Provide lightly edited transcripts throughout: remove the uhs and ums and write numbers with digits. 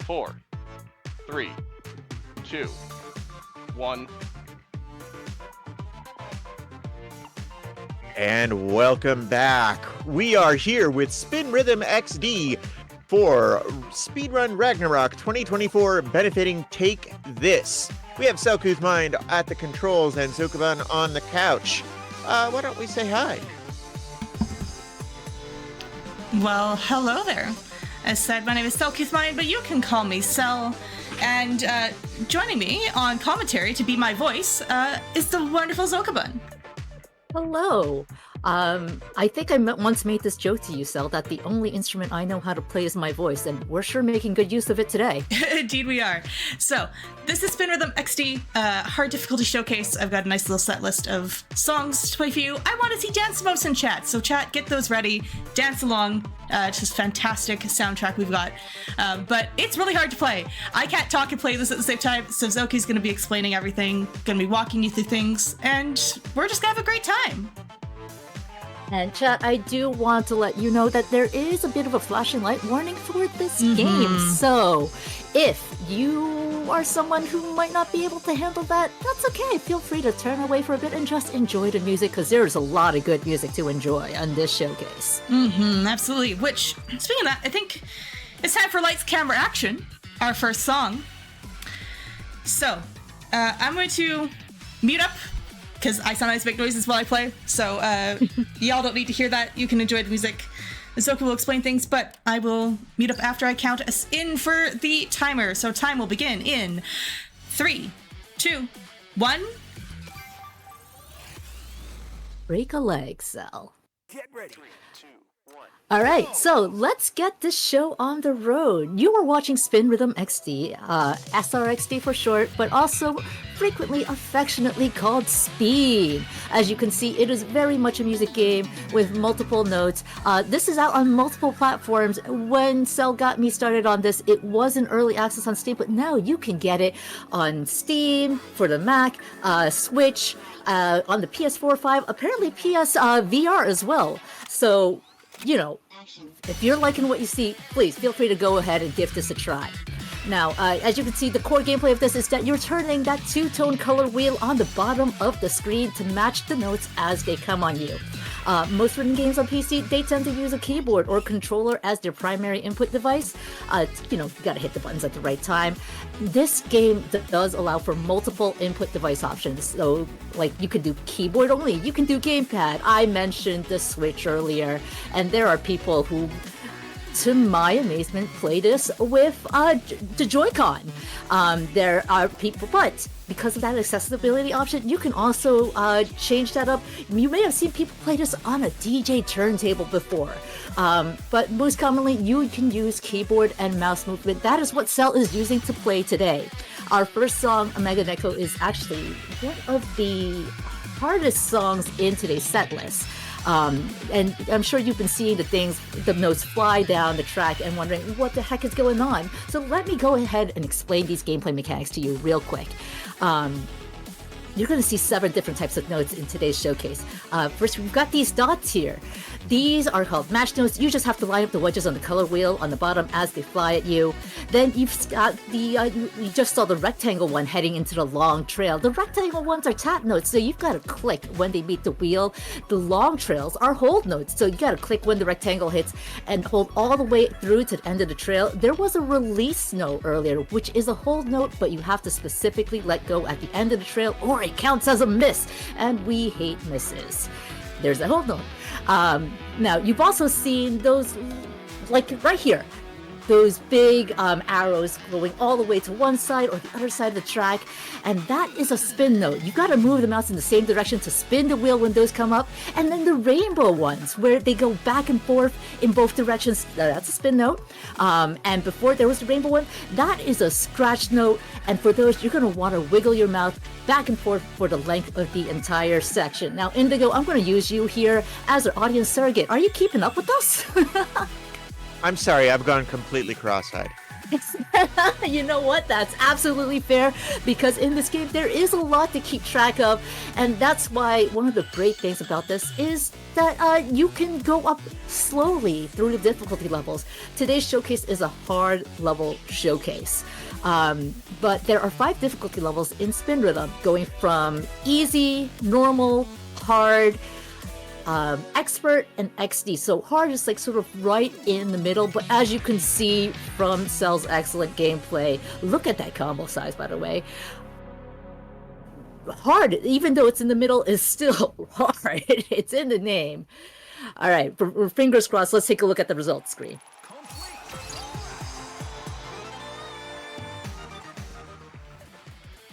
4, 3, 2, 1. And welcome back. We are here with Spin Rhythm XD for Speedrun Ragnarok 2024 benefiting Take This. We have selcouthmind at the controls and Zokoban on the couch. Why don't we say hi? Well, hello there. As said, my name is selcouthmind, but you can call me Sel. And joining me on commentary to be my voice is the wonderful Zokoban. Hello. I think I once made this joke to you, Sel, that the only instrument I know how to play is my voice, and we're sure making good use of it today. Indeed we are. So, this is Spin Rhythm XD, hard difficulty showcase. I've got a nice little set list of songs to play for you. I want to see dance modes in chat, so chat, get those ready, dance along. It's just fantastic soundtrack we've got. But it's really hard to play. I can't talk and play this at the same time, so Zoki's going to be explaining everything, going to be walking you through things, and we're just going to have a great time. And chat, I do want to let you know that there is a bit of a flashing light warning for this game. So if you are someone who might not be able to handle that, that's okay. Feel free to turn away for a bit and just enjoy the music, because there's a lot of good music to enjoy on this showcase. Absolutely. Which, speaking of that, I think it's time for Lights, Camera, Action, our first song. So, I'm going to mute up, because I sometimes make noises while I play, so y'all don't need to hear that. You can enjoy the music. Zoka will explain things, but I will mute up after I count us in for the timer. So time will begin in 3, 2, 1. Break a leg, Sel. Get ready. 3, 2, 1. All right, so let's get this show on the road. You are watching Spin Rhythm XD, SRXD for short, but also frequently affectionately called Speed. As you can see, it is very much a music game with multiple notes. This is out on multiple platforms. When Cell got me started on this, it was in early access on Steam, but now you can get it on Steam, for the Mac, Switch, on the PS4, 5, apparently PS VR as well. So, you know, if you're liking what you see, please feel free to go ahead and give this a try. Now, as you can see, the core gameplay of this is that you're turning that two-tone color wheel on the bottom of the screen to match the notes as they come on you. Most written games on PC, they tend to use a keyboard or controller as their primary input device. You gotta hit the buttons at the right time. This game does allow for multiple input device options. So, like, you can do keyboard only, you can do gamepad. I mentioned the Switch earlier, and there are people who, to my amazement, play this with the Joy-Con. There are people, but because of that accessibility option, you can also change that up. You may have seen people play this on a DJ turntable before, but most commonly, you can use keyboard and mouse movement. That is what Cell is using to play today. Our first song, Omega Neko, is actually one of the hardest songs in today's set list. And I'm sure you've been seeing the notes fly down the track and wondering what the heck is going on. So let me go ahead and explain these gameplay mechanics to you real quick. You're going to see 7 different types of notes in today's showcase. First, we've got these dots here. These are called match notes. You just have to line up the wedges on the color wheel on the bottom as they fly at you. Then you've got you just saw the rectangle one heading into the long trail. The rectangle ones are tap notes, so you've got to click when they meet the wheel. The long trails are hold notes, so you got to click when the rectangle hits and hold all the way through to the end of the trail. There was a release note earlier, which is a hold note, but you have to specifically let go at the end of the trail or it counts as a miss, and we hate misses. There's a hold note. Now, you've also seen those, like right here, those big arrows going all the way to one side or the other side of the track, and that is a spin note. You got to move the mouse in the same direction to spin the wheel when those come up. And then the rainbow ones, where they go back and forth in both directions, that's a spin note. And before there was the rainbow one, that is a scratch note. And for those, you're going to want to wiggle your mouth back and forth for the length of the entire section. Now, Indigo, I'm going to use you here as our audience surrogate. Are you keeping up with us? I'm sorry, I've gone completely cross-eyed. You know what? That's absolutely fair because in this game there is a lot to keep track of, and that's why one of the great things about this is that you can go up slowly through the difficulty levels. Today's showcase is a hard level showcase. But there are 5 difficulty levels in Spin Rhythm, going from easy, normal, hard, expert, and XD. So hard is like sort of right in the middle, but as you can see from Cell's excellent gameplay, look at that combo size, by the way. Hard, even though it's in the middle, is still hard. It's in the name. All right, for fingers crossed, let's take a look at the results screen.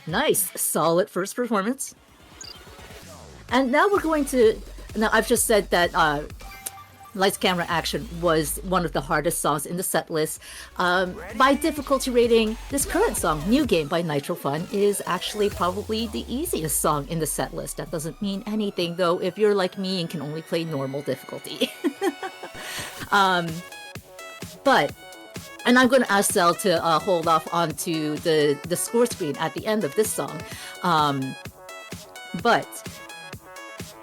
Nice, solid first performance. And now we're going to... Now, I've just said that Lights, Camera, Action was one of the hardest songs in the set list. By difficulty rating, this current song, New Game by Nitro Fun, is actually probably the easiest song in the set list. That doesn't mean anything, though, if you're like me and can only play normal difficulty. And I'm going to ask Cell to hold off onto the score screen at the end of this song. But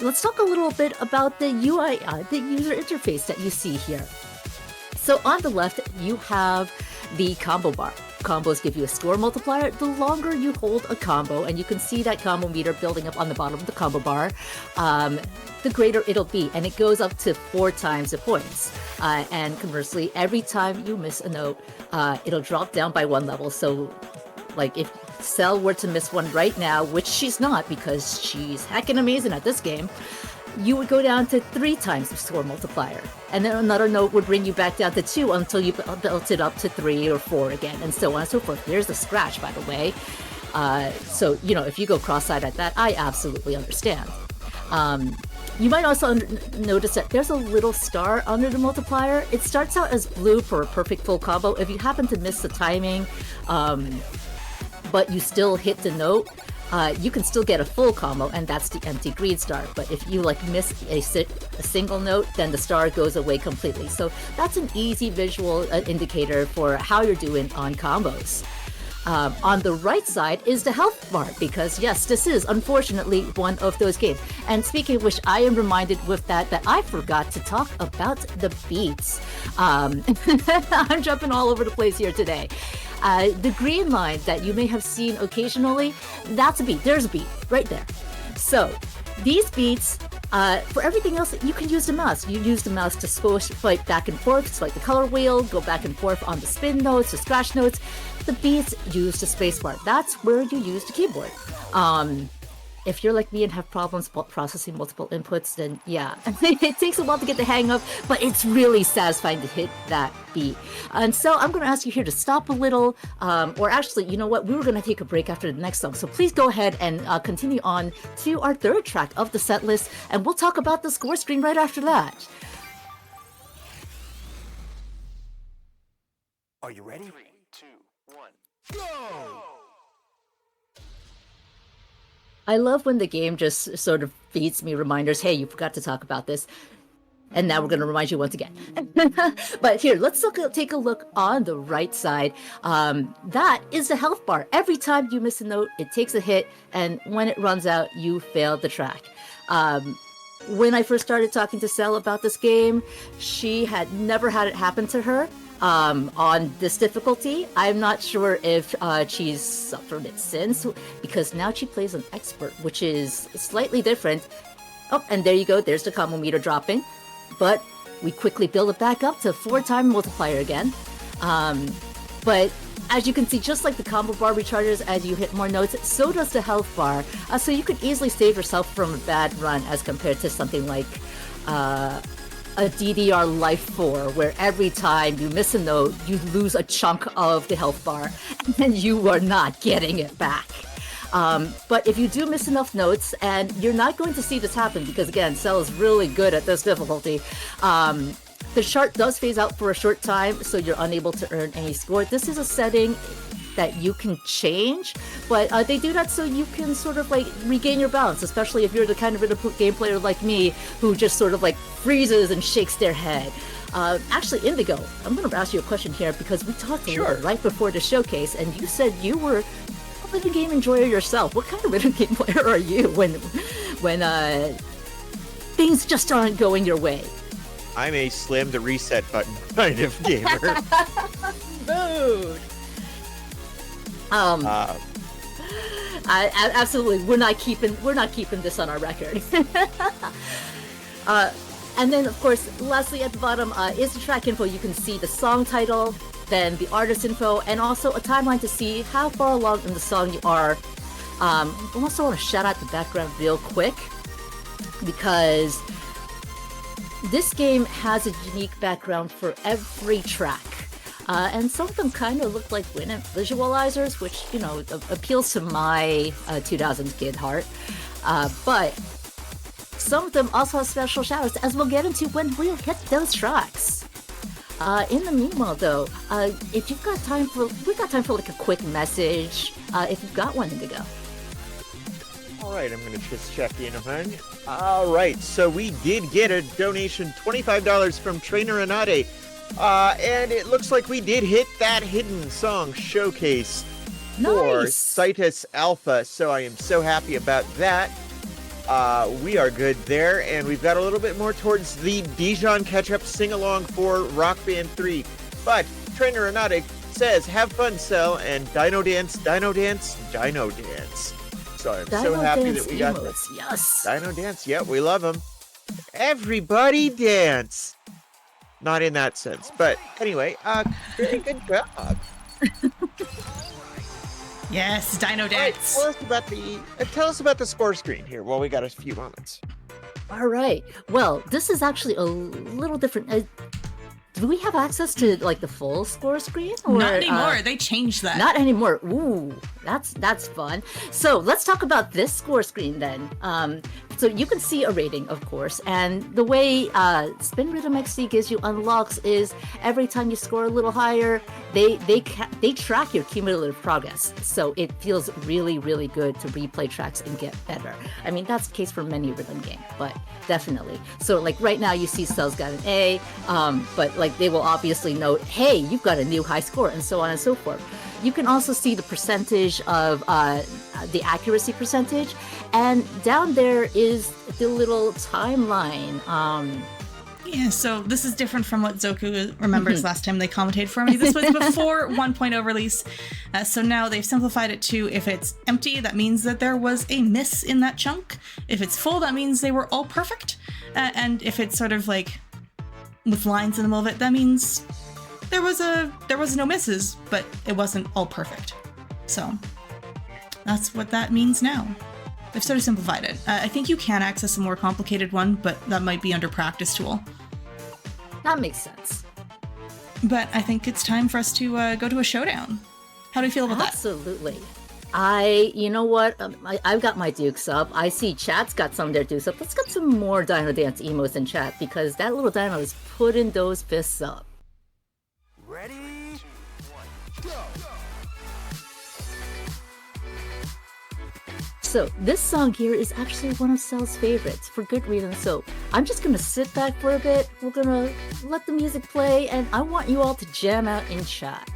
let's talk a little bit about the UI, the user interface that you see here. So on the left, you have the combo bar. Combos give you a score multiplier. The longer you hold a combo, and you can see that combo meter building up on the bottom of the combo bar, the greater it'll be, and it goes up to 4 times the points. And conversely, every time you miss a note, it'll drop down by 1 level. So, like, if Cell were to miss one right now, which she's not because she's heckin' amazing at this game, you would go down to 3 times the score multiplier. And then another note would bring you back down to 2 until you built it up to 3 or 4 again, and so on and so forth. There's a scratch, by the way. So, you know, if you go cross-eyed at that, I absolutely understand. You might also notice that there's a little star under the multiplier. It starts out as blue for a perfect full combo. If you happen to miss the timing, but you still hit the note, you can still get a full combo, and that's the empty green star. But if you like miss a single note, then the star goes away completely. So that's an easy visual indicator for how you're doing on combos. On the right side is the health bar, because yes, this is unfortunately one of those games. And speaking of which, I am reminded with that I forgot to talk about the beats. I'm jumping all over the place here today. The green line that you may have seen occasionally, that's a beat. There's a beat right there. So these beats, for everything else, you can use the mouse. You use the mouse to swipe back and forth, swipe the color wheel, go back and forth on the spin notes, the scratch notes. The beats use the spacebar. That's where you use the keyboard. If you're like me and have problems processing multiple inputs, then yeah, it takes a while to get the hang of, but it's really satisfying to hit that beat. And so I'm going to ask you here to stop a little, or actually, you know what, we were going to take a break after the next song, so please go ahead and continue on to our 3rd track of the set list, and we'll talk about the score screen right after that. Are you ready? 3, 2, 1, go! I love when the game just sort of feeds me reminders. Hey, you forgot to talk about this. And now we're going to remind you once again. But here, let's take a look on the right side. That is the health bar. Every time you miss a note, it takes a hit. And when it runs out, you failed the track. When I first started talking to Cell about this game, she had never had it happen to her. On this difficulty, I'm not sure if she's suffered it since, because now she plays an expert, which is slightly different. Oh, and there you go, there's the combo meter dropping. But we quickly build it back up to 4-time multiplier again. But as you can see, just like the combo bar recharges as you hit more notes, so does the health bar. So you could easily save yourself from a bad run as compared to something like a DDR Life 4, where every time you miss a note, you lose a chunk of the health bar, and you are not getting it back. But if you do miss enough notes, and you're not going to see this happen, because again, Cell is really good at this difficulty, the chart does phase out for a short time, so you're unable to earn any score. This is a setting that you can change, but they do that so you can sort of like regain your balance, especially if you're the kind of game player like me who just sort of like freezes and shakes their head. Actually, Indigo, I'm going to ask you a question here because we talked a Sure. little right before the showcase, and you said you were a rhythm game enjoyer yourself. What kind of rhythm game player are you when things just aren't going your way? I'm a slam the reset button kind of gamer. Mood. Absolutely, we're not keeping this on our record. And then, of course, lastly at the bottom is the track info. You can see the song title, then the artist info, and also a timeline to see how far along in the song you are. I also want to shout out the background real quick because this game has a unique background for every track. And some of them kind of look like Winamp visualizers, which, you know, appeals to my 2000s kid heart. But some of them also have special shoutouts, as we'll get into when we hit those tracks. In the meanwhile, though, if you've got time for, we've got time for like a quick message. If you've got one, Indigo. All right, I'm going to just check in on. All right, so we did get a donation, $25 from Trainer Anade. And it looks like we did hit that hidden song showcase for Nice. Citus Alpha, so I am so happy about that. We are good there, and we've got a little bit more towards the Dijon Ketchup sing-along for Rock Band 3. But Trainer Anade says, have fun, Cell, and Dino Dance, Dino Dance, Dino Dance. So I'm so Dino happy Dance that we got that. emotes, yes. Dino Dance, yeah, we love them. Everybody dance. Not in that sense, but anyway, very good job. Yes, Dino All right, Dance. tell us about the score screen here while we got a few moments. All right. Well, this is actually a little different. Do we have access to like the full score screen? Or, Not anymore. They changed that. Not anymore. Ooh, that's fun. So let's talk about this score screen then. So you can see a rating, of course, and the way Spin Rhythm XD gives you unlocks is every time you score a little higher, they track your cumulative progress. So it feels really, really good to replay tracks and get better. I mean, that's the case for many rhythm games, but definitely. So like right now you see Cell's got an A, but like they will obviously note, hey, you've got a new high score, and so on and so forth. You can also see the percentage of the accuracy percentage, and down there is the little timeline. Yeah, so this is different from what Zoku remembers last time they commentated for me. This was before 1.0 release, so now they've simplified it to if it's empty, that means that there was a miss in that chunk. If it's full, that means they were all perfect. And if it's sort of like with lines in the middle of it, that means there was no misses, but it wasn't all perfect. So that's what that means now. They've sort of simplified it. I think you can access a more complicated one, but that might be under practice tool. That makes sense. But I think it's time for us to go to a showdown. How do you feel about that? Absolutely. You know what? I've got my dukes up. I see chat's got some of their dukes up. Let's get some more Dino Dance emotes in chat because that little dino is putting those fists up. Ready? Go! So this song here is actually one of Cell's favorites for good reason. So I'm just gonna sit back for a bit. We're gonna let the music play, and I want you all to jam out in chat.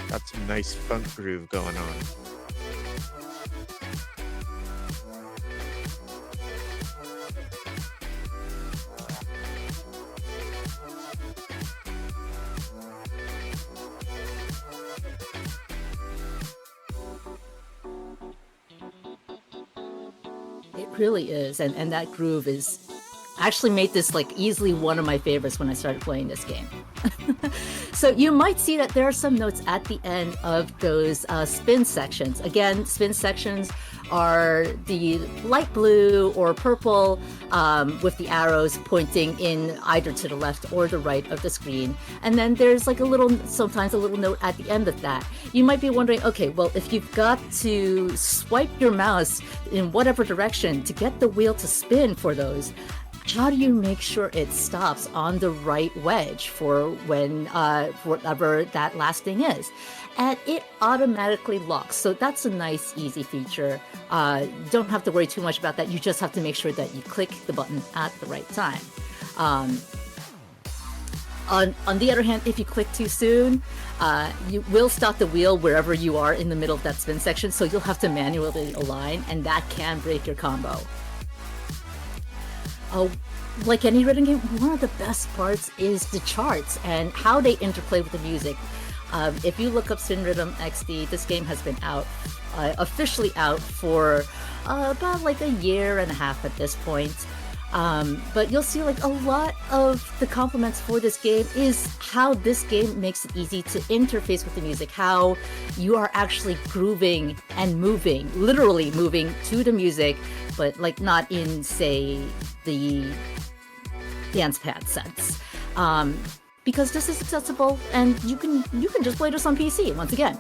Got some nice funk groove going on. It really is, and that groove is actually made this like easily one of my favorites when I started playing this game. So you might see that there are some notes at the end of those spin sections. Again, spin sections are the light blue or purple with the arrows pointing in either to the left or the right of the screen. And then there's like sometimes a little note at the end of that. You might be wondering, okay, well, if you've got to swipe your mouse in whatever direction to get the wheel to spin for those, how do you make sure it stops on the right wedge for when whatever that last thing is? And it automatically locks. So that's a nice, easy feature. Don't have to worry too much about that. You just have to make sure that you click the button at the right time. On the other hand, if you click too soon, you will stop the wheel wherever you are in the middle of that spin section, so you'll have to manually align, and that can break your combo. Like any rhythm game, one of the best parts is the charts and how they interplay with the music. If you look up Spin Rhythm XD, this game has been out, officially out for about like a year and a half at this point. But you'll see like a lot of the compliments for this game is how this game makes it easy to interface with the music, how you are actually grooving and moving, literally moving to the music, but like not in, say, the dance pad sense. Because this is accessible and you can just play this on PC once again.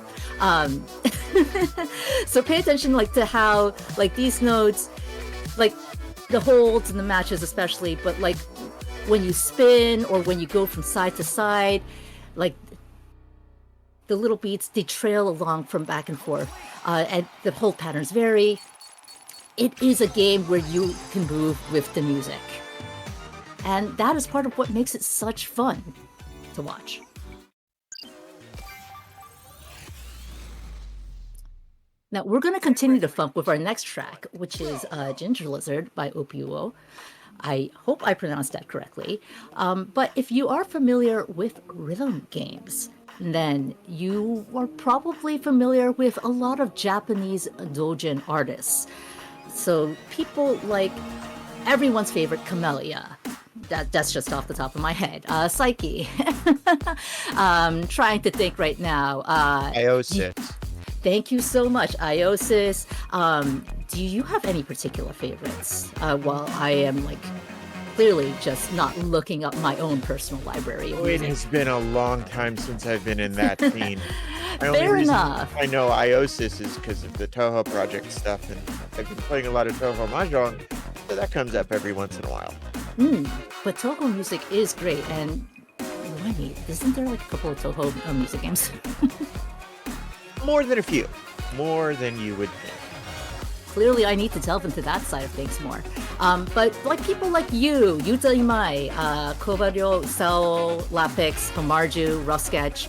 So pay attention like to how like these notes, like the holds and the matches especially, but like when you spin or when you go from side to side, like the little beats, they trail along from back and forth, and the hold patterns vary. It is a game where you can move with the music, and that is part of what makes it such fun to watch. Now, we're going to continue to funk with our next track, which is Ginger Lizard by Opuo. I hope I pronounced that correctly. But if you are familiar with rhythm games, then you are probably familiar with a lot of Japanese doujin artists. So people like everyone's favorite Camellia. That's just off the top of my head. Psyche. Trying to think right now. Iosis. Thank you so much, Iosis. Do you have any particular favorites? While I am like clearly just not looking up my own personal library. It has been a long time since I've been in that scene. Fair enough. I know Iosis is because of the Toho Project stuff, and I've been playing a lot of Toho Mahjong, so that comes up every once in a while. But Toho music is great, and isn't there like a couple of Toho music games? More than a few. More than you would think. Clearly, I need to delve into that side of things more. But like people like you, Yuta Imai, Kobaryo, Sao, Lapix, Homarju, Rough Sketch,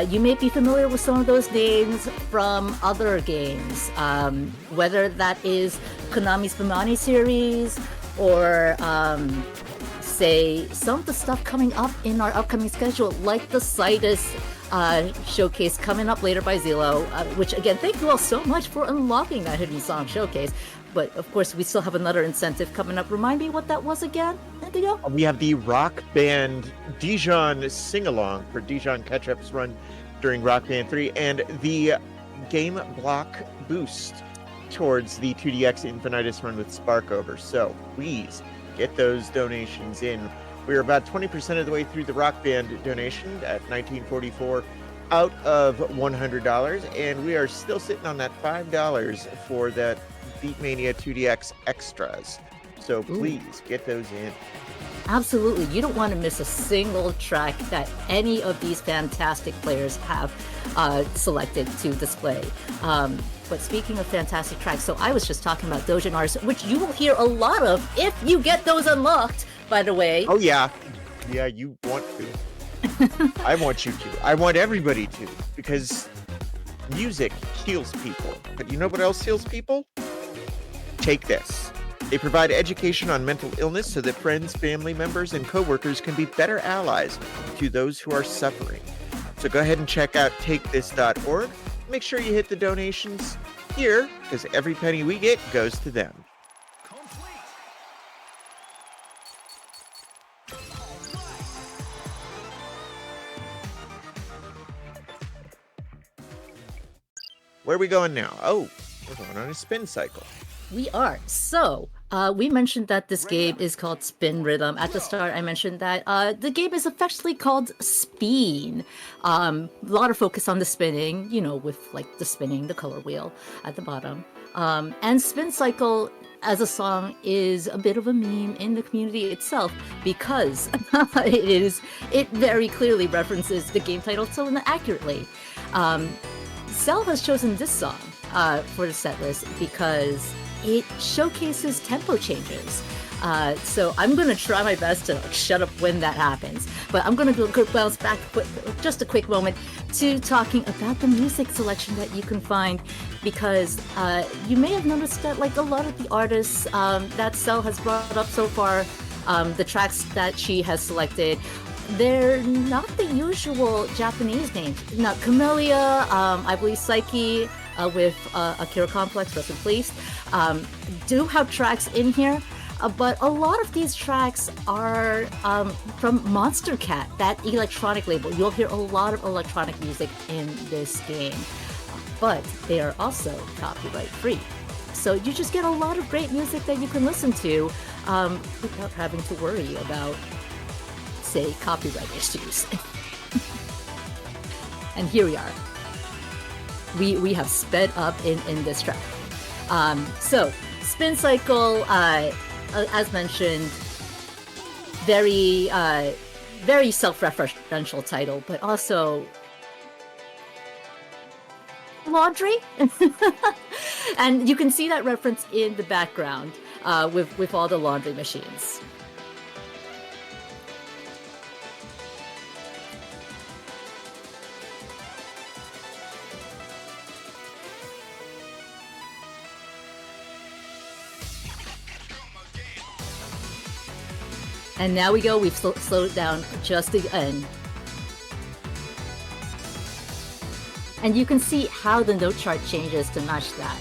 you may be familiar with some of those names from other games, whether that is Konami's Bimani series or say some of the stuff coming up in our upcoming schedule, like the Citus showcase coming up later by Zelo, which again, thank you all so much for unlocking that hidden song showcase. But of course, we still have another incentive coming up. Remind me what that was again, Indigo? We have the Rock Band Dijon sing-along for Dijon Ketchup's run during Rock Band 3, and the Game Block boost towards the 2DX Infinitus run with Sparkover. So please get those donations in. We're about 20% of the way through the Rock Band donation at $19.44 out of $100, and we are still sitting on that $5 for that Beatmania 2DX extras. So please get those in. Absolutely. You don't want to miss a single track that any of these fantastic players have selected to display. But speaking of fantastic tracks, so I was just talking about doujin artists, which you will hear a lot of if you get those unlocked, by the way. Oh, yeah. Yeah, you want to. I want you to. I want everybody to, because music heals people. But you know what else heals people? Take this. They provide education on mental illness so that friends, family members, and coworkers can be better allies to those who are suffering. So go ahead and check out takethis.org. Make sure you hit the donations here, because every penny we get goes to them. Where are we going now? Oh, we're going on a spin cycle. We are. So, we mentioned that this game is called Spin Rhythm. At the start, I mentioned that the game is affectionately called Speen. A lot of focus on the spinning, you know, with like the spinning, the color wheel at the bottom. And Spin Cycle as a song is a bit of a meme in the community itself because it very clearly references the game title so accurately. Cell has chosen this song for the set list because it showcases tempo changes. So I'm gonna try my best to shut up when that happens. But I'm gonna bounce back just a quick moment to talking about the music selection that you can find, because you may have noticed that like a lot of the artists that Cell has brought up so far, the tracks that she has selected, they're not the usual Japanese names. Now, Camellia, I believe Psyche with Akira Complex, rest in peace, do have tracks in here, but a lot of these tracks are from Monster Cat, that electronic label. You'll hear a lot of electronic music in this game, but they are also copyright free. So you just get a lot of great music that you can listen to without having to worry about, say, copyright issues. And here we are. We have sped up in this track. So Spin Cycle, as mentioned, very self-referential title, but also laundry. And you can see that reference in the background with all the laundry machines. And now we go, we've slowed it down just again. And you can see how the note chart changes to match that.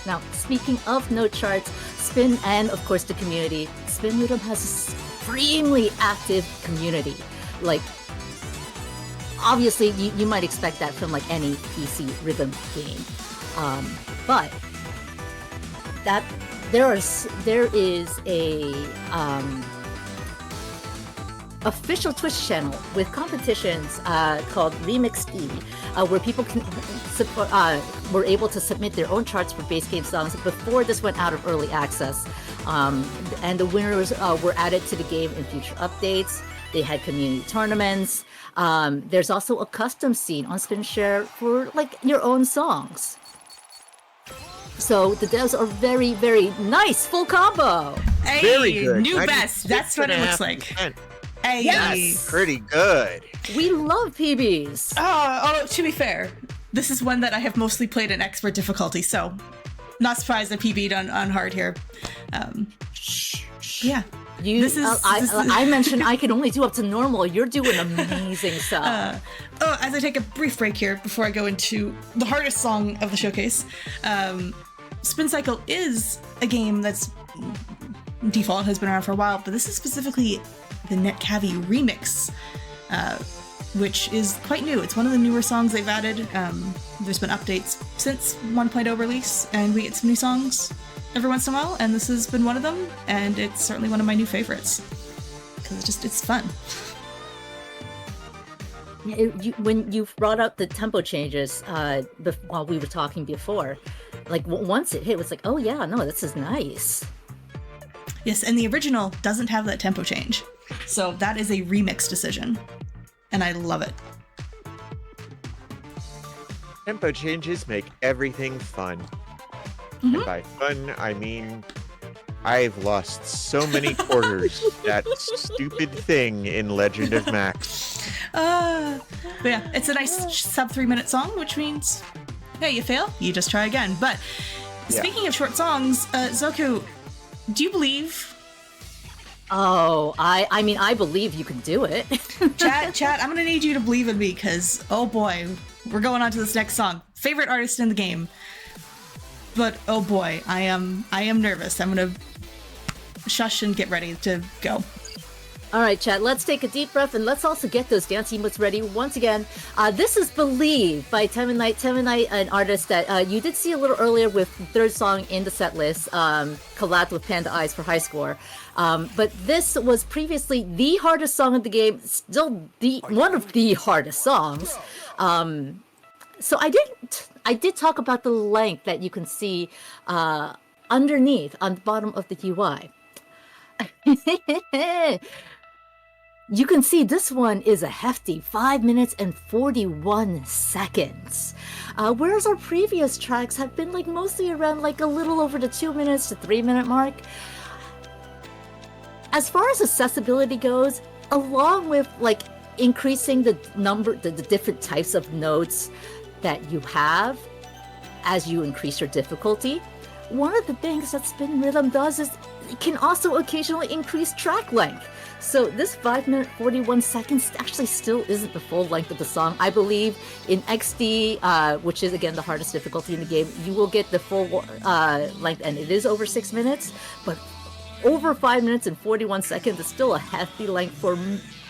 Now, speaking of note charts, Spin and of course the community, Spin Rhythm has a supremely active community. Like, obviously you might expect that from like any PC rhythm game. But that there is a official Twitch channel with competitions called Remix D, where people can were able to submit their own charts for base game songs before this went out of early access, and the winners were added to the game in future updates. They had community tournaments. There's also a custom scene on SpinShare for like your own songs. So the devs are very, very nice. Full combo. Hey, Very good. new best. That's what it looks like. Hey. Yes, pretty good. We love PBs. Oh, to be fair, this is one that I have mostly played in expert difficulty, so not surprised I PB'd on hard here. Yeah. I mentioned I can only do up to normal. You're doing amazing stuff. As I take a brief break here before I go into the hardest song of the showcase, Spin Cycle is a game that's default, has been around for a while, but this is specifically the Netcavi remix, which is quite new. It's one of the newer songs they've added. There's been updates since 1.0 release, and we get some new songs every once in a while, and this has been one of them, and it's certainly one of my new favorites because it's fun. When you brought up the tempo changes while we were talking before, like once it hit, it was like, oh yeah, no, this is nice. Yes, and the original doesn't have that tempo change, so that is a remix decision, and I love it. Tempo changes make everything fun. Mm-hmm. And by fun, I mean I've lost so many quarters that stupid thing in Legend of Max. But yeah, it's a nice sub 3-minute song, which means, hey, you fail, you just try again. But speaking of short songs, Zoku, do you believe? Oh, I mean, I believe you can do it. Chat, I'm gonna need you to believe in me, because, oh boy, we're going on to this next song. Favorite artist in the game. But oh boy, I am nervous. I'm gonna shush and get ready to go. All right, chat, let's take a deep breath and let's also get those dance emotes ready once again. This is Believe by Teminite. Teminite, an artist that you did see a little earlier with third song in the set list, collabed with Panda Eyes for high score. But this was previously the hardest song of the game, still one of the hardest songs. So I did talk about the length that you can see underneath on the bottom of the UI. you can see this one is a hefty 5 minutes and 41 seconds. Whereas our previous tracks have been like mostly around like a little over the 2 minutes to 3 minute mark. As far as accessibility goes, along with like increasing the different types of notes that you have as you increase your difficulty, one of the things that Spin Rhythm does is it can also occasionally increase track length. So this 5 minute 41 seconds actually still isn't the full length of the song. I believe in XD, which is again the hardest difficulty in the game, you will get the full length, and it is over 6 minutes, but over 5 minutes and 41 seconds is still a hefty length for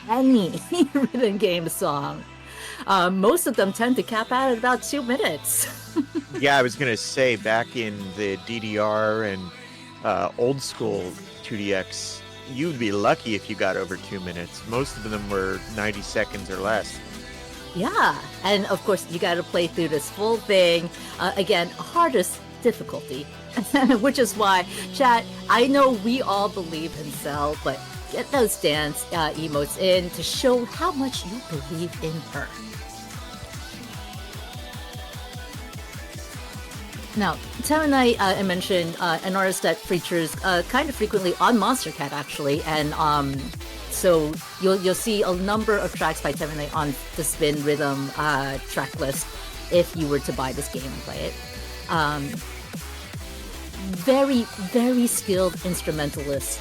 any rhythm game song. Most of them tend to cap out at about 2 minutes. Yeah, I was going to say, back in the DDR and old school 2DX, you'd be lucky if you got over 2 minutes. Most of them were 90 seconds or less. Yeah, and of course you got to play through this full thing. Again, hardest difficulty, which is why, chat, I know we all believe in Cell, but get those dance emotes in to show how much you believe in her. Now, Tam and I mentioned an artist that features kind of frequently on Monster Cat, actually, and so you'll see a number of tracks by Tam and I on the Spin Rhythm track list if you were to buy this game and play it. Very, very skilled instrumentalist,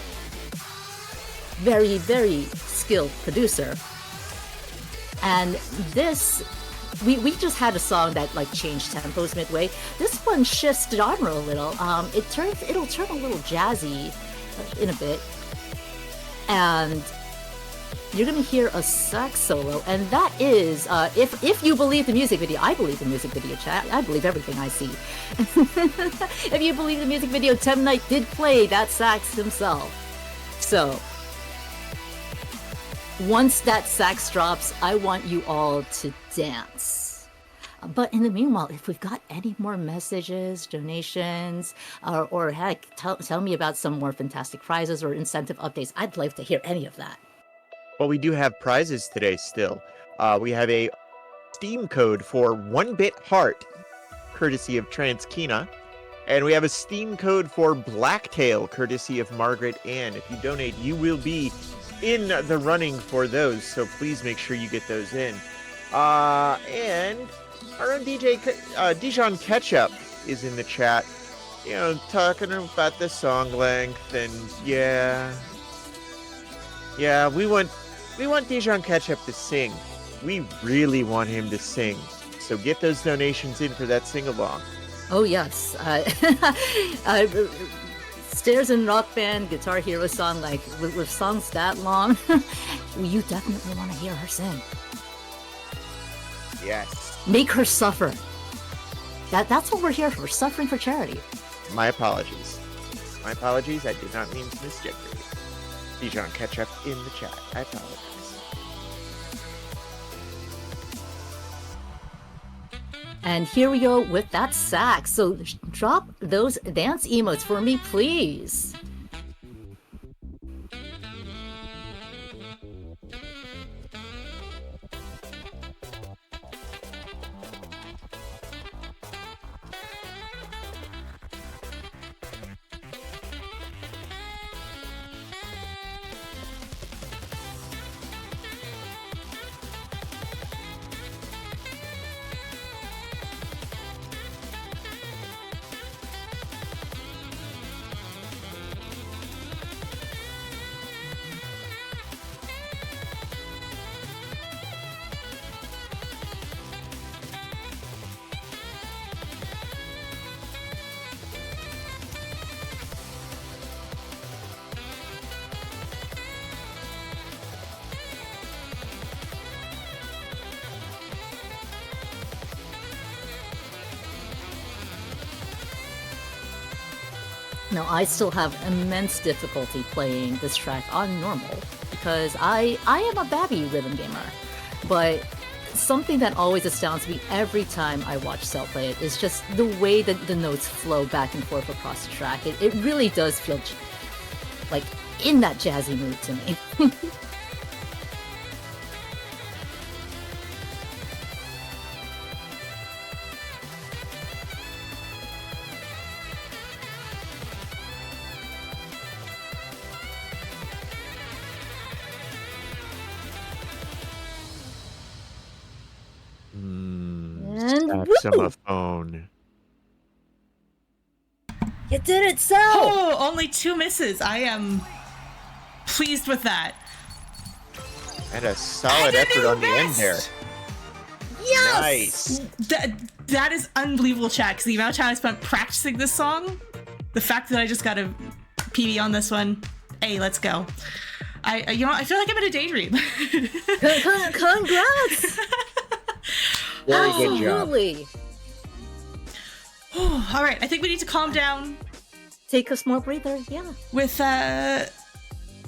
very, very skilled producer, and this. We just had a song that like changed tempos midway. This one shifts genre a little. It'll turn a little jazzy in a bit, and you're gonna hear a sax solo, and that is if you believe the music video. I believe the music video, chat. I believe everything I see. If you believe the music video, Tem Knight did play that sax himself. So once that sax drops, I want you all to dance. But in the meanwhile, if we've got any more messages, donations, or heck, tell me about some more fantastic prizes or incentive updates, I'd love to hear any of that. Well, we do have prizes today still. We have a Steam code for 1-Bit Heart, courtesy of Transkina. And we have a Steam code for Blacktail, courtesy of Margaret Ann. If you donate, you will be in the running for those, so please make sure you get those in. And our own Dijon Ketchup is in the chat, you know, talking about the song length, and yeah, we want Dijon Ketchup to sing. We really want him to sing, so get those donations in for that sing-along. Oh yes, Stairs and Rock Band, Guitar Hero song, like with songs that long, you definitely want to hear her sing. Yes. Make her suffer. That's what we're here for, suffering for charity. My apologies. I did not mean to misgender you. Dijon Ketchup in the chat. I apologize. And here we go with that sax. So drop those dance emotes for me, please. Now, I still have immense difficulty playing this track on normal because I am a babby rhythm gamer. But something that always astounds me every time I watch Cell play it is just the way that the notes flow back and forth across the track. It really does feel like in that jazzy mood to me. Saxophone. You did it, Sal! Oh, only 2 misses. I am pleased with that. And a solid effort on the end there. Yes! Nice. That is unbelievable, chat, because the amount of time I spent practicing this song, the fact that I just got a PB on this one, hey, let's go. I feel like I'm in a daydream. Congrats! Very good job. Absolutely. All right, I think we need to calm down Take a small breather, yeah. with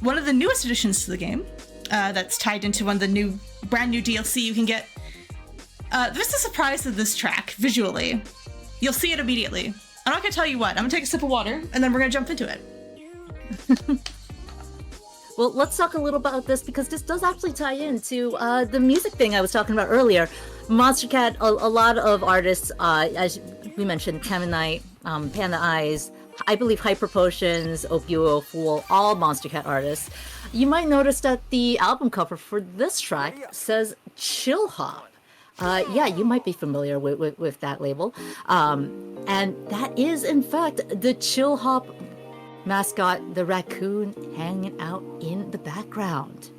one of the newest additions to the game that's tied into one of the brand new DLC you can get. There's a surprise to this track visually. You'll see it immediately. I'm not gonna tell you what. I'm gonna take a sip of water and then we're gonna jump into it. Well, let's talk a little about this because this does actually tie into the music thing I was talking about earlier. Monster Cat, a lot of artists, as we mentioned, Knight, Panda Eyes, I believe Hyper Potions, Opio Fool, all Monster Cat artists. You might notice that the album cover for this track says Chill Hop. Yeah, you might be familiar with that label. And that is, in fact, the Chill Hop mascot, the raccoon, hanging out in the background.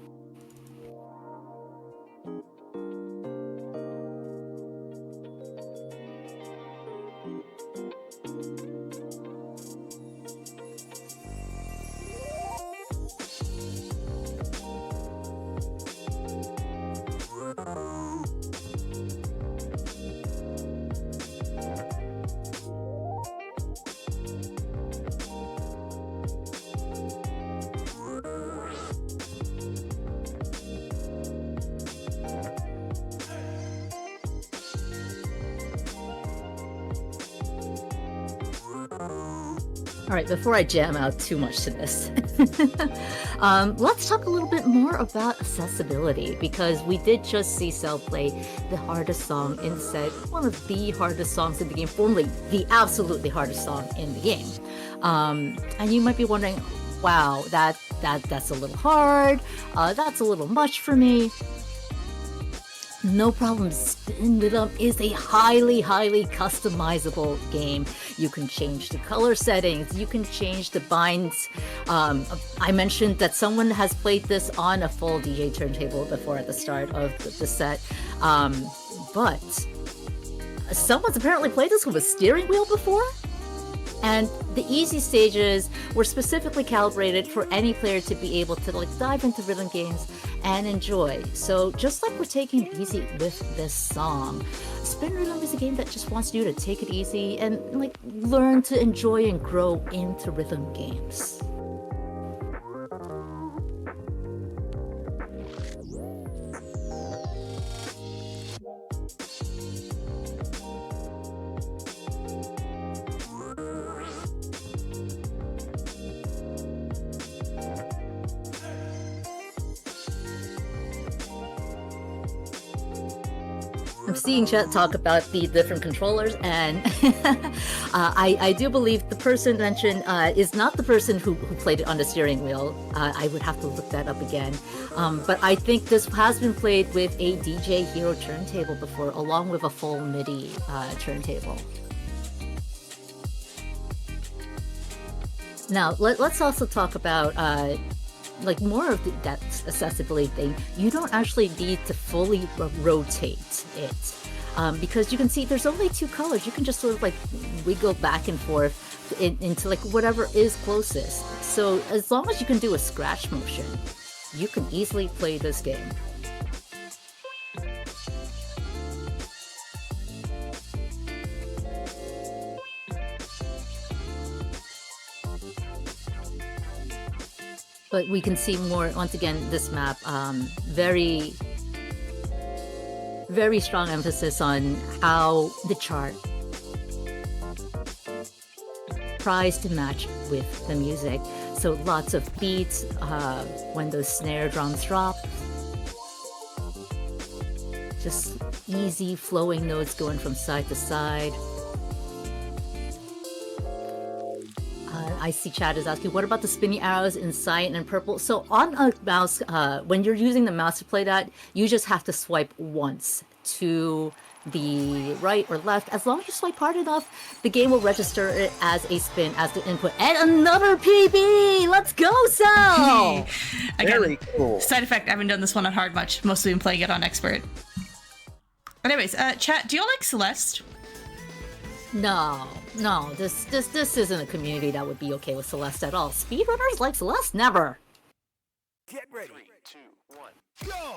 All right, before I jam out too much to this, let's talk a little bit more about accessibility, because we did just see Cell play the hardest song in the set, one of the hardest songs in the game, formerly the absolutely hardest song in the game. And you might be wondering, wow, that's a little hard, that's a little much for me. No problem, Spin Rhythm is a highly customizable game. You can change the color settings, you can change the binds. I mentioned that someone has played this on a full DJ turntable before at the start of the set. But someone's apparently played this with a steering wheel before? And the easy stages were specifically calibrated for any player to be able to dive into rhythm games and enjoy. So just like we're taking it easy with this song, Spin Rhythm is a game that just wants you to take it easy and learn to enjoy and grow into rhythm games. I'm seeing chat talk about the different controllers, and I do believe the person mentioned is not the person who played it on the steering wheel. I would have to look that up again. But I think this has been played with a DJ Hero turntable before, along with a full MIDI turntable. Now, let's also talk about more of that accessibility thing. You don't actually need to fully rotate it, because you can see there's only 2 colors. You can just sort of wiggle back and forth into whatever is closest. So as long as you can do a scratch motion, you can easily play this game. But we can see more, once again, this map, very strong emphasis on how the chart tries to match with the music. So lots of beats when those snare drums drop. Just easy flowing notes going from side to side. I see Chad is asking, what about the spinny arrows in cyan and purple? So on a mouse, when you're using the mouse to play that, you just have to swipe once to the right or left. As long as you swipe hard enough, the game will register it as a spin as the input. And another PB! Let's go, Sal! Again, Very cool. side effect, I haven't done this one on hard much. Mostly been playing it on expert. Anyways, chat, do you like Celeste? No, this isn't a community that would be okay with Celeste at all. Speedrunners like Celeste? Never. Get ready. 3, 2, 1, go!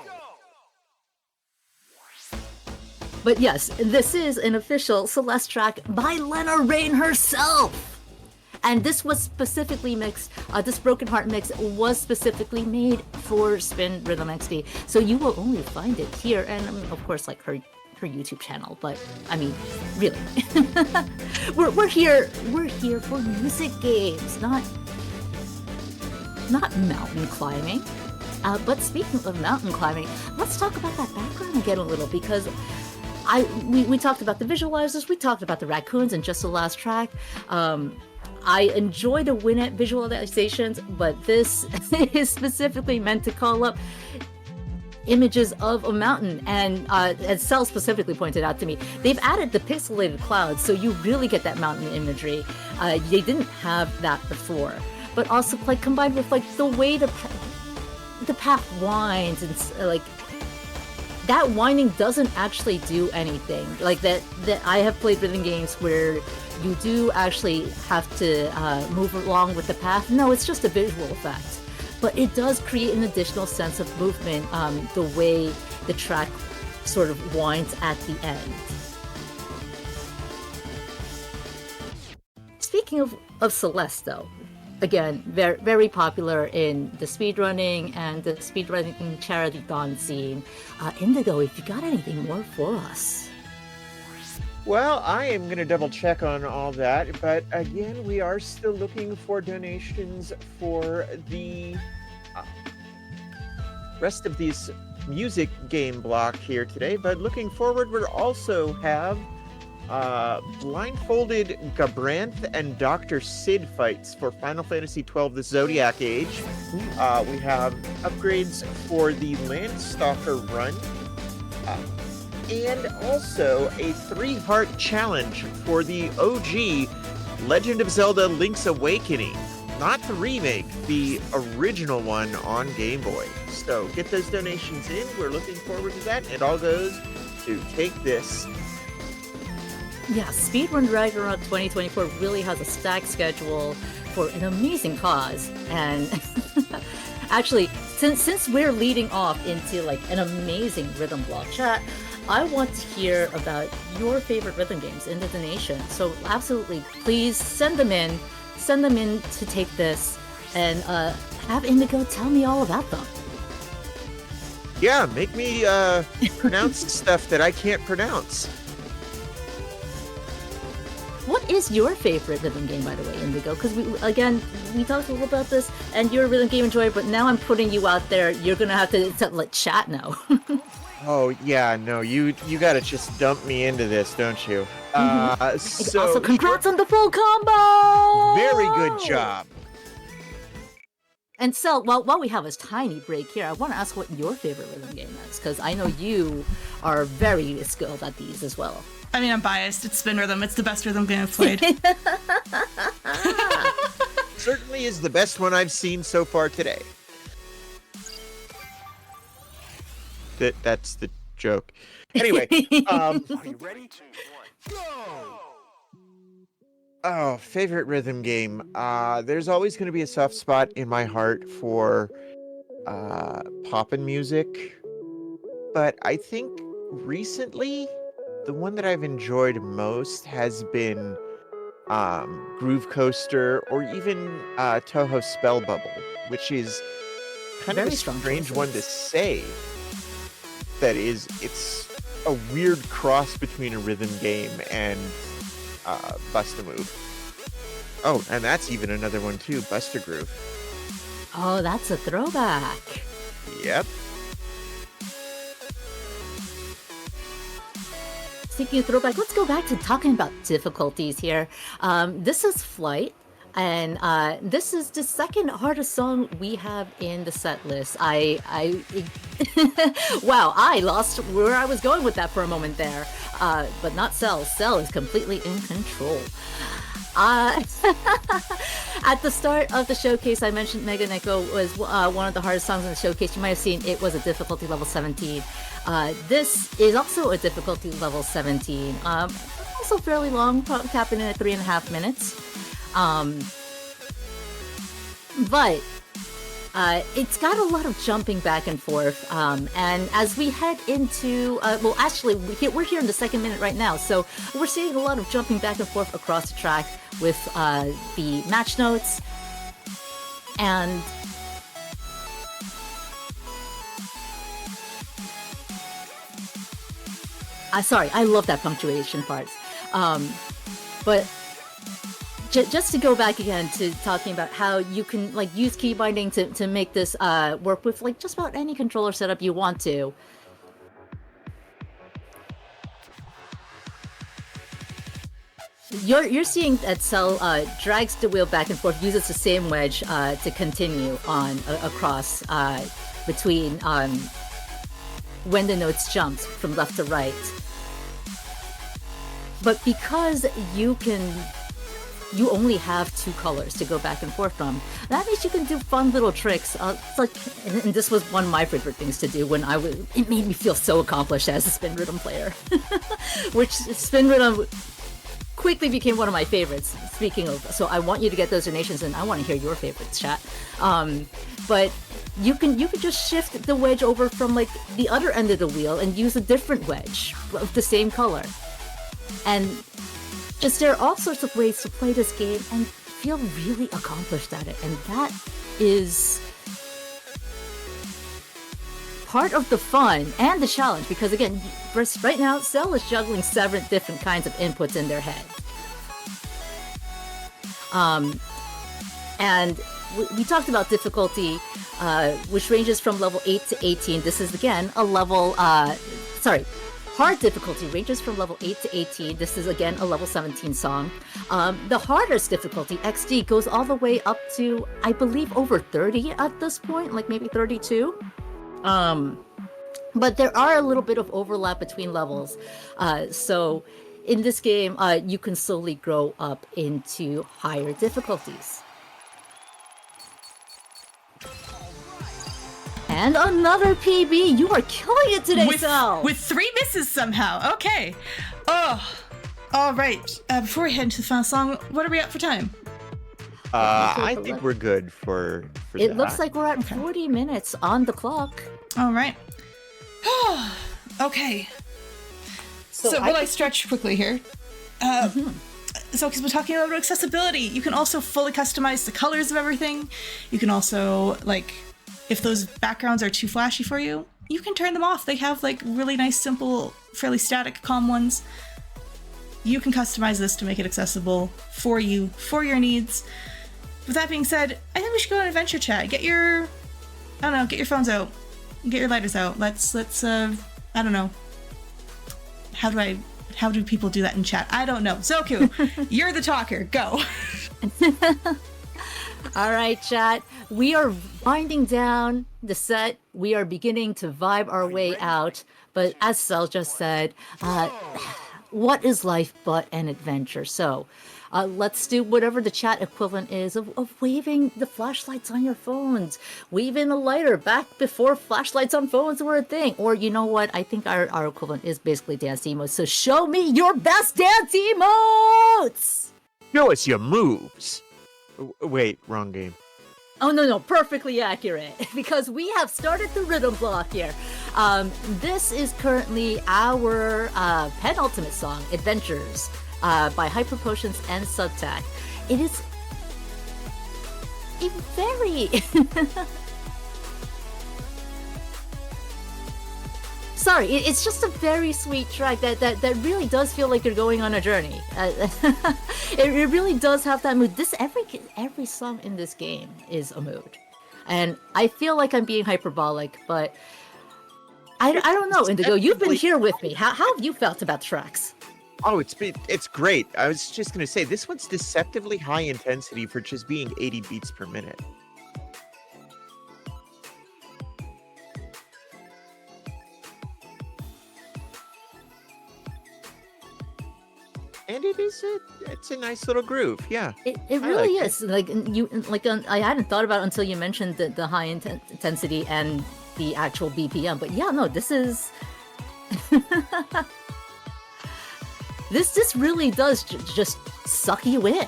But yes, this is an official Celeste track by Lena Rain herself! And this was specifically mixed, this Broken Heart mix was specifically made for Spin Rhythm XD. So you will only find it here, and of course, like her YouTube channel, but I mean, really. we're here for music games, not mountain climbing. But speaking of mountain climbing, let's talk about that background again a little, because we talked about the visualizers, we talked about the raccoons in just the last track. I enjoy the Winnet visualizations, but this is specifically meant to call up images of a mountain, and as Cell specifically pointed out to me, they've added the pixelated clouds, so you really get that mountain imagery. They didn't have that before, but also like combined with like the way the path winds, and like that winding doesn't actually do anything. Like that I have played rhythm games where you do actually have to move along with the path. No, it's just a visual effect. But it does create an additional sense of movement, the way the track sort of winds at the end. Speaking of Celeste, though, again, very, very popular in the speedrunning and the speedrunning charity-thon scene. Indigo, if you got anything more for us? Well, I am going to double check on all that, but again, we are still looking for donations for the rest of these music game block here today. But looking forward, we also have blindfolded Gabranth and Dr. Sid fights for Final Fantasy XII: The Zodiac Age. We have upgrades for the Landstalker run. And also a 3-heart challenge for the OG Legend of Zelda Link's Awakening. Not the remake, the original one on Game Boy. So get those donations in. We're looking forward to that. It all goes to Take This. Yeah, Speedrun Ragnarok 2024 really has a stacked schedule for an amazing cause. And actually, since we're leading off into like an amazing rhythm block chat, I want to hear about your favorite rhythm games in the donation. So absolutely, please send them in to Take This, and have Indigo tell me all about them. Yeah, make me pronounce stuff that I can't pronounce. What is your favorite rhythm game, by the way, Indigo? Because we talked a little about this, and you're a rhythm game enjoyer, but now I'm putting you out there. You're gonna have to let chat know. Oh yeah, no, you gotta just dump me into this, don't you? So also, congrats on the full combo! Very good job. And so, while we have a tiny break here, I want to ask what your favorite rhythm game is, because I know you are very skilled at these as well. I mean, I'm biased. It's Spin Rhythm. It's the best rhythm game I've played. Certainly is the best one I've seen so far today. That's the joke. Anyway, Are you ready? 2, 1, go! Oh, favorite rhythm game. There's always going to be a soft spot in my heart for poppin' music. But I think recently, the one that I've enjoyed most has been Groove Coaster, or even Toho Spell Bubble, which is kind of a strange one to say. That is, it's a weird cross between a rhythm game and Bust-A-Move. Oh, and that's even another one too, Buster Groove. Oh, that's a throwback. Yep. Speaking of throwback, let's go back to talking about difficulties here. This is Flight. And this is the second hardest song we have in the set list. Wow, I lost where I was going with that for a moment there. But not Cell. Cell is completely in control. At the start of the showcase, I mentioned Mega Neko was one of the hardest songs in the showcase. You might have seen it was a difficulty level 17. This is also a difficulty level 17. Also fairly long, capping in at 3.5 minutes. But it's got a lot of jumping back and forth. And as we head into, well, actually, we're here in the second minute right now. So we're seeing a lot of jumping back and forth across the track with the match notes. And sorry, I love that punctuation part. But just to go back again to talking about how you can like use key binding to make this work with like just about any controller setup you want to. You're seeing that Cell drags the wheel back and forth, uses the same wedge to continue on across between when the notes jumps from left to right. But because you only have 2 colors to go back and forth from, that means you can do fun little tricks. It's like, and this was one of my favorite things to do when it made me feel so accomplished as a spin rhythm player. Which spin rhythm quickly became one of my favorites. Speaking of, so I want you to get those donations and I want to hear your favorites, chat. But you can just shift the wedge over from like the other end of the wheel and use a different wedge of the same color. And just there are all sorts of ways to play this game and feel really accomplished at it. And that is part of the fun and the challenge, because again, right now, Cell is juggling 7 different kinds of inputs in their head. And we talked about difficulty, which ranges from level 8 to 18. This is again a level, hard difficulty ranges from level 8 to 18. This is again a level 17 song. The hardest difficulty, XD, goes all the way up to, I believe, over 30 at this point, like maybe 32. But there are a little bit of overlap between levels. So in this game, you can slowly grow up into higher difficulties. And another PB! You are killing it today, Cell! With 3 misses somehow. Okay. Oh, all right. Before we head into the final song, what are we at for time? I think we're good for it that. Looks like we're at 40 minutes on the clock. All right. Okay. So will I stretch quickly here? So, because we're talking about accessibility, you can also fully customize the colors of everything. You can also, like, if those backgrounds are too flashy for you, you can turn them off. They have, like, really nice, simple, fairly static, calm ones. You can customize this to make it accessible for you, for your needs. With that being said, I think we should go on adventure chat. Get your phones out. Get your lighters out. Let's I don't know. How do people do that in chat? I don't know. Zoku, you're the talker. Go. All right, chat. We are winding down the set. We are beginning to vibe our way out. But as Cell just said, what is life but an adventure? So let's do whatever the chat equivalent is of waving the flashlights on your phones, waving a lighter back before flashlights on phones were a thing. Or you know what? I think our equivalent is basically dance emotes. So show me your best dance emotes! Show us your moves. Wait, wrong game. Oh, no, perfectly accurate. Because we have started the rhythm block here. This is currently our penultimate song, Adventures, by Hyper Potions and Subtac. It is a very... Sorry, it's just a very sweet track that really does feel like you're going on a journey. It really does have that mood. Every song in this game is a mood, and I feel like I'm being hyperbolic, but I don't know, Indigo. You've been here with me. How have you felt about tracks? Oh, it's great. I was just gonna say this one's deceptively high intensity for just being 80 beats per minute. And it's a nice little groove. Yeah. It I really like is. I hadn't thought about it until you mentioned the high intensity and the actual BPM. But yeah, no, this is this really does just suck you in.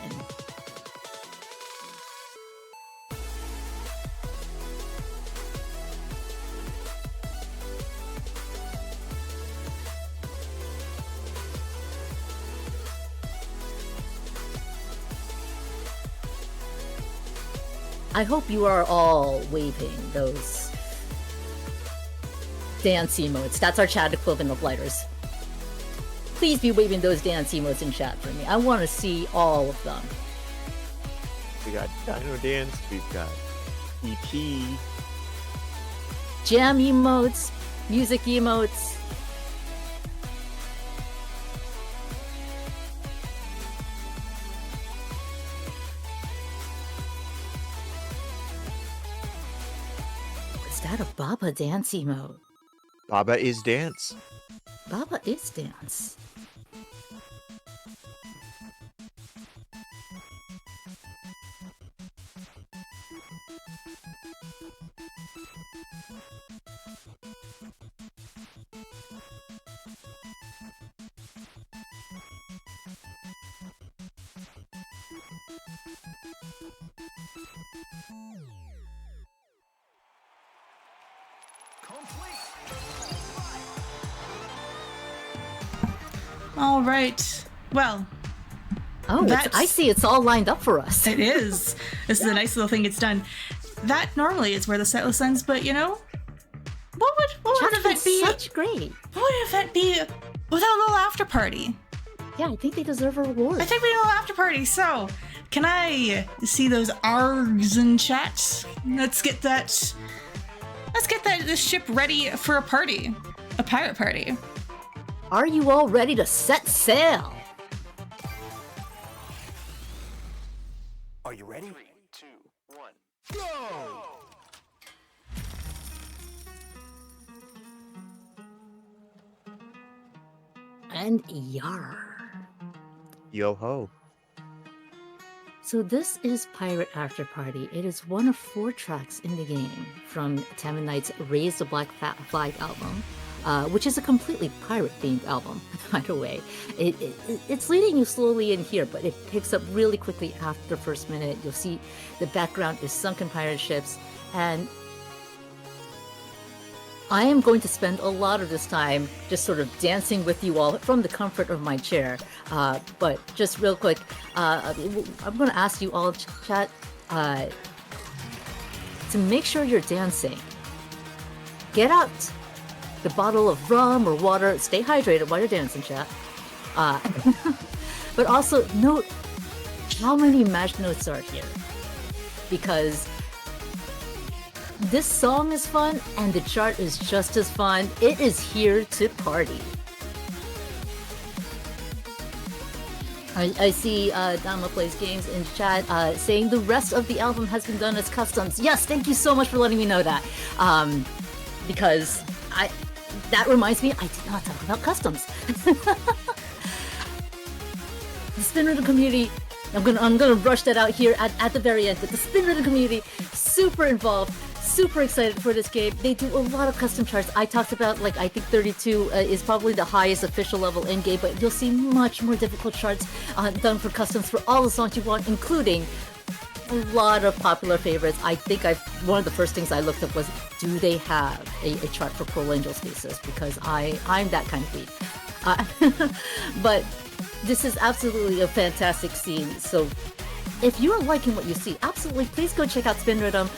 I hope you are all waving those dance emotes. That's our chat equivalent of lighters. Please be waving those dance emotes in chat for me. I want to see all of them. We got Dino Dance, we've got EP. Jam emotes, music emotes. Is that a Baba dance emote? Baba is dance. Baba is dance. All right. Well, Oh, I see it's all lined up for us. it is. This is a nice little thing it's done. That normally is where the set list ends, but you know, what would an event be? Such great. What would an event be without a little after party? Yeah, I think they deserve a reward. I think we need a little after party. So, can I see those args in chat? Let's get this ship ready for a party, a pirate party. Are you all ready to set sail? Are you ready? 3, 2, 1, go! And yar. Yo ho. So this is Pirate After Party. It is one of 4 tracks in the game from Tammin Knight's Raise the Black Flag album, which is a completely pirate-themed album, by the way. It's leading you slowly in here, but it picks up really quickly after the first minute. You'll see the background is sunken pirate ships, and I am going to spend a lot of this time just sort of dancing with you all from the comfort of my chair. But just real quick, I'm going to ask you all, chat, to make sure you're dancing. Get out the bottle of rum or water. Stay hydrated while you're dancing, chat. But also note how many match notes are here. Because this song is fun, and the chart is just as fun. It is here to party. I see Dama Plays Games in chat saying the rest of the album has been done as customs. Yes, thank you so much for letting me know that. Because that reminds me, I did not talk about customs. The Spin Rhythm community, I'm gonna rush that out here at the very end, but the Spin Rhythm community, super involved. Super excited for this game. They do a lot of custom charts. I talked about, like, I think 32 is probably the highest official level in game, but you'll see much more difficult charts done for customs for all the songs you want, including a lot of popular favorites. I think one of the first things I looked up was, do they have a chart for Pearl Angel Stasis? Because I'm that kind of geek. But this is absolutely a fantastic scene. So if you are liking what you see, absolutely, please go check out Spin Rhythm.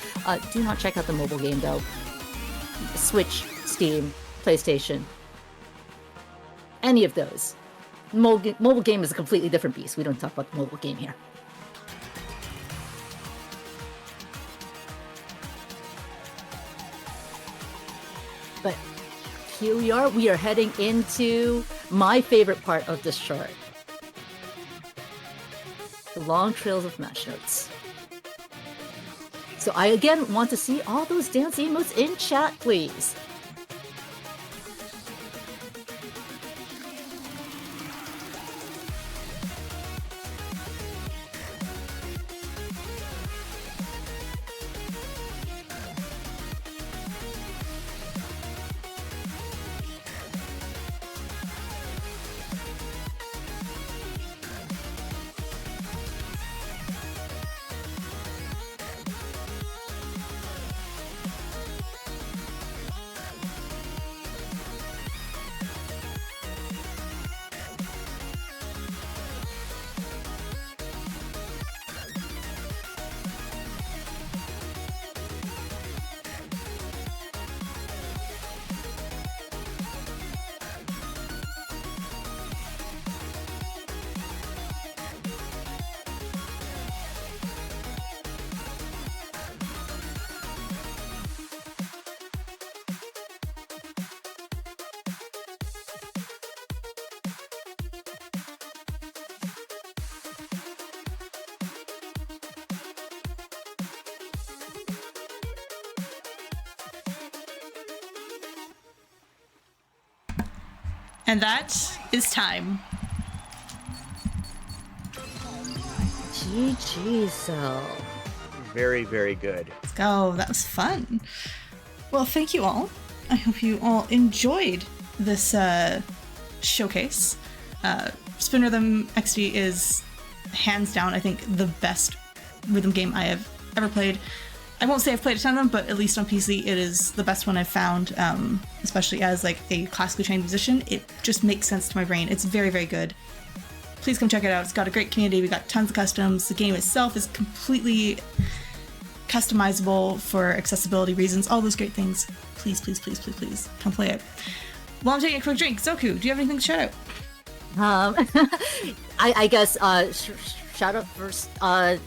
Do not check out the mobile game, though. Switch, Steam, PlayStation. Any of those. Mobile game is a completely different beast. We don't talk about the mobile game here. But here we are. We are heading into my favorite part of this chart. The long trails of match notes. So I again want to see all those dance emotes in chat, please. And that is time. GG, Cell. Very, very good. Let's go. That was fun. Well, thank you all. I hope you all enjoyed this showcase. Spin Rhythm XD is hands down, I think, the best rhythm game I have ever played. I won't say I've played a ton of them, but at least on PC, it is the best one I've found, especially as like a classically trained musician. It just makes sense to my brain. It's very, very good. Please come check it out. It's got a great community. We got tons of customs. The game itself is completely customizable for accessibility reasons. All those great things. Please, please, please, please, please come play it. While I'm taking a quick drink, Zoku, do you have anything to shout out? I guess shout out first.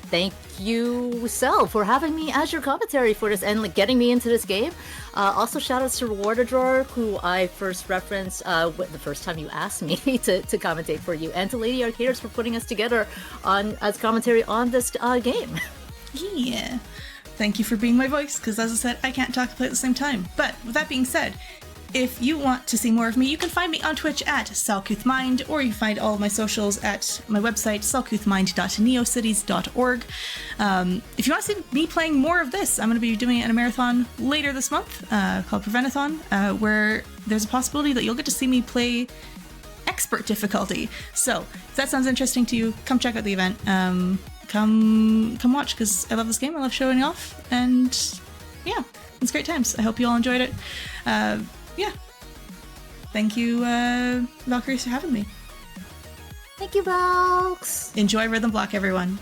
Thank you, Cell, for having me as your commentary for this and like, getting me into this game. Also, shout outs to Rewarder Drawer, who I first referenced the first time you asked me to commentate for you, and to Lady Arcaders for putting us together as commentary on this game. Yeah. Thank you for being my voice, because as I said, I can't talk and play at the same time. But with that being said, if you want to see more of me, you can find me on Twitch at selcouthmind, or you can find all of my socials at my website, selcouthmind.neocities.org. If you want to see me playing more of this, I'm going to be doing it in a marathon later this month called Preventathon, where there's a possibility that you'll get to see me play expert difficulty. So if that sounds interesting to you, come check out the event. Come watch, because I love this game. I love showing off, and yeah, it's great times. I hope you all enjoyed it. Yeah. Thank you, Valkyries, for having me. Thank you, Valks. Enjoy Rhythm Block, everyone.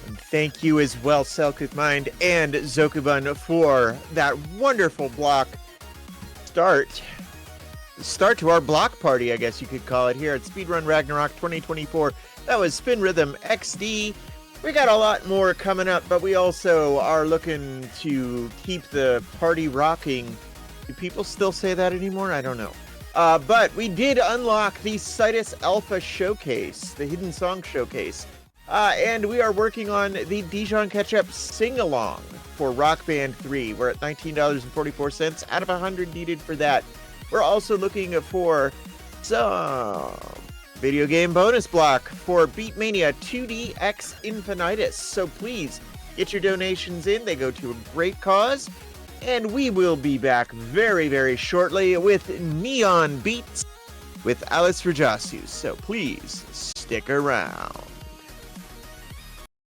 And thank you as well, selcouthmind and Zokubun, for that wonderful block start to our block party, I guess you could call it, here at Speedrun Ragnarok 2024. That was Spin Rhythm XD. We got a lot more coming up, but we also are looking to keep the party rocking. Do people still say that anymore? I don't know. But we did unlock the Citus Alpha Showcase, the Hidden Song Showcase. And we are working on the Dijon Ketchup Sing-Along for Rock Band 3. We're at $19.44 out of 100 needed for that. We're also looking for some video game bonus block for Beatmania 2D X Infinitus. So please get your donations in. They go to a great cause. And we will be back very, very shortly with Neon Beats with Alice Rajasu. So please stick around.